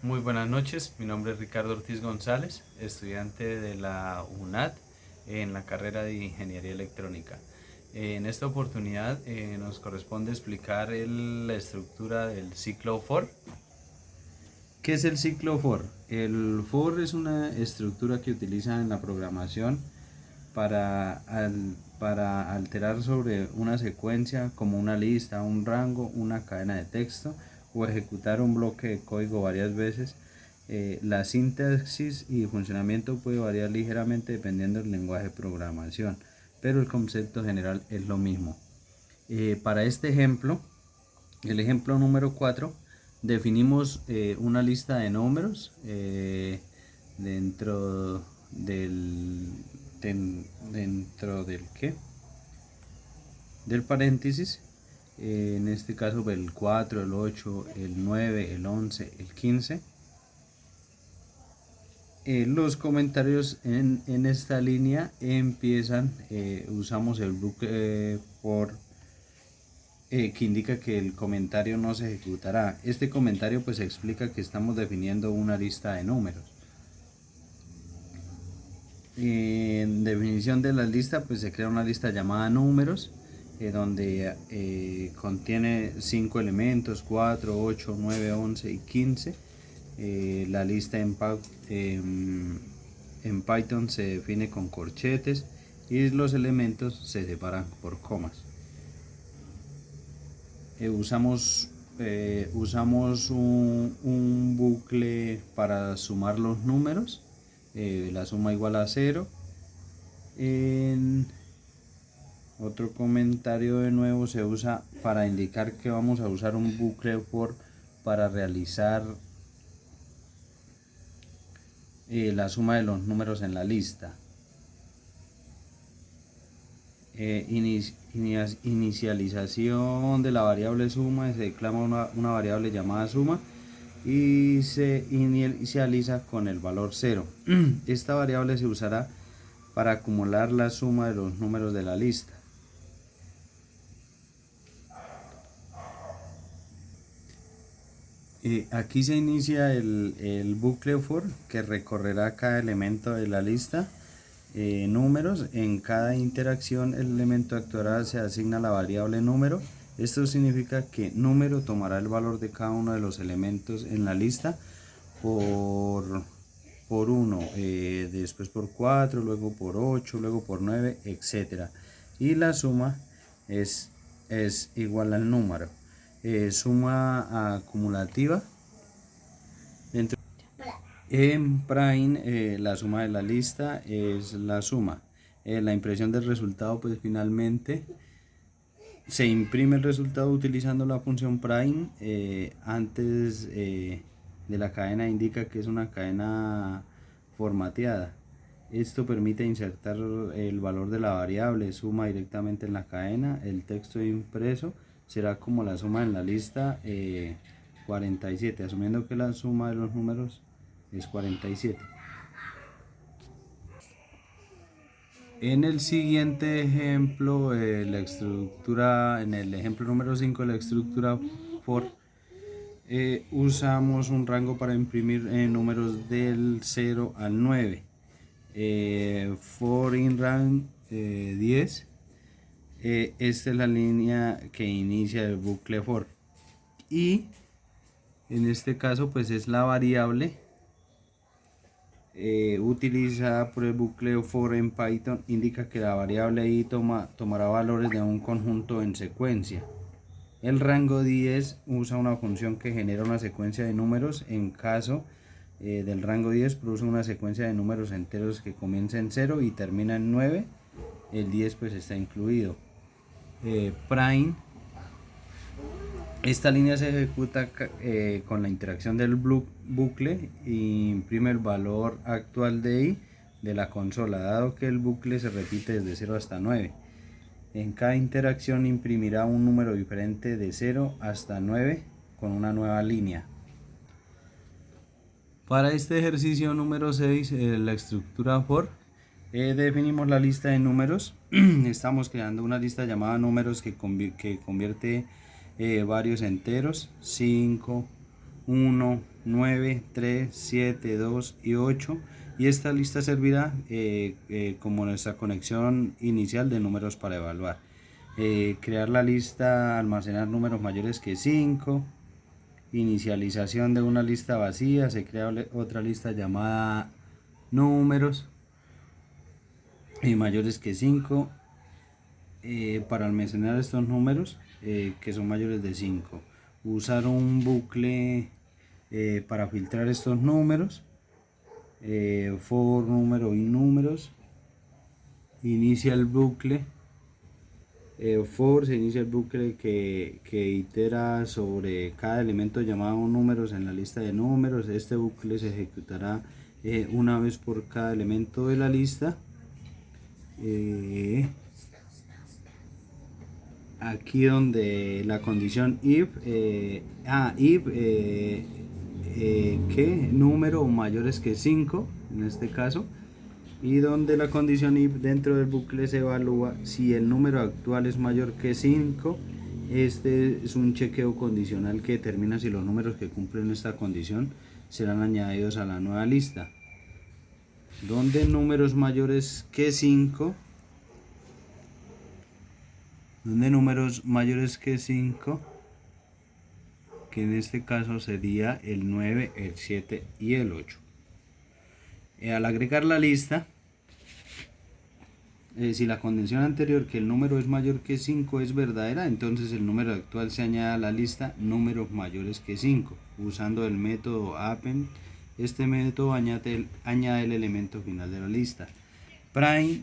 Muy buenas noches, mi nombre es Ricardo Ortiz González, estudiante de la UNAD en la carrera de Ingeniería Electrónica. En esta oportunidad nos corresponde explicar la estructura del ciclo for. ¿Qué es el ciclo for? El for es una estructura que utiliza en la programación para alterar sobre una secuencia como una lista, un rango, una cadena de texto o ejecutar un bloque de código varias veces. La sintaxis y funcionamiento puede variar ligeramente dependiendo del lenguaje de programación, pero el concepto general es lo mismo. Para este ejemplo, el ejemplo número 4, definimos una lista de números dentro del ¿qué? Del paréntesis. En este caso el 4, el 8, el 9, el 11, el 15. Los comentarios en esta línea empiezan, usamos el bucle for que indica que el comentario no se ejecutará. Este comentario pues explica que estamos definiendo una lista de números. En definición de la lista pues se crea una lista llamada números, donde contiene 5 elementos, 4, 8, 9, 11 y 15. La lista en Python se define con corchetes y los elementos se separan por comas. Usamos un bucle para sumar los números, la suma igual a 0. Otro comentario de nuevo se usa para indicar que vamos a usar un bucle for para realizar la suma de los números en la lista. Inicialización de la variable suma, se declara una variable llamada suma y se inicializa con el valor 0. Esta variable se usará para acumular la suma de los números de la lista. Aquí se inicia el bucle for que recorrerá cada elemento de la lista. Números, en cada interacción el elemento actuará, se asigna la variable número. Esto significa que número tomará el valor de cada uno de los elementos en la lista por 1, después por 4, luego por 8, luego por 9, etc. Y la suma es igual al número. Suma acumulativa. En Prime la suma de la lista es la suma. La impresión del resultado pues finalmente se imprime el resultado utilizando la función prime. Antes de la cadena indica que es una cadena formateada. Esto permite insertar el valor de la variable suma directamente en la cadena. El texto impreso será como la suma en la lista 47, asumiendo que la suma de los números es 47. En el siguiente ejemplo, la estructura, en el ejemplo número 5, la estructura for, usamos un rango para imprimir números del 0 al 9. For in range 10. Esta es la línea que inicia el bucle for. Y en este caso pues es la variable utilizada por el bucle for en Python. Indica que la variable ahí tomará valores de un conjunto en secuencia. El rango 10 usa una función que genera una secuencia de números. En caso del rango 10 produce una secuencia de números enteros que comienza en 0 y termina en 9. El 10 pues está incluido. Prime. Esta línea se ejecuta con la interacción del bucle e imprime el valor actual de i de la consola, dado que el bucle se repite desde 0 hasta 9. En cada interacción imprimirá un número diferente de 0 hasta 9 con una nueva línea. Para este ejercicio número 6, la estructura for, definimos la lista de números. Estamos creando una lista llamada números que convierte varios enteros, 5, 1, 9, 3, 7, 2 y 8, y esta lista servirá como nuestra conexión inicial de números para evaluar. Crear la lista, almacenar números mayores que 5, inicialización de una lista vacía, se crea otra lista llamada números mayores que 5, para almacenar estos números que son mayores de 5. Usar un bucle para filtrar estos números, for número y números. Inicia el bucle. For se inicia el bucle que itera sobre cada elemento llamado números en la lista de números. Este bucle se ejecutará una vez por cada elemento de la lista. Aquí donde la condición if, que número mayores que 5 en este caso, y donde la condición if dentro del bucle se evalúa si el número actual es mayor que 5. Este es un chequeo condicional que determina si los números que cumplen esta condición serán añadidos a la nueva lista. Donde números mayores que 5, que en este caso sería el 9, el 7 y el 8. Al agregar la lista, si la condición anterior, que el número es mayor que 5, es verdadera, entonces el número actual se añade a la lista números mayores que 5, usando el método append. Este método añade el elemento final de la lista. Prime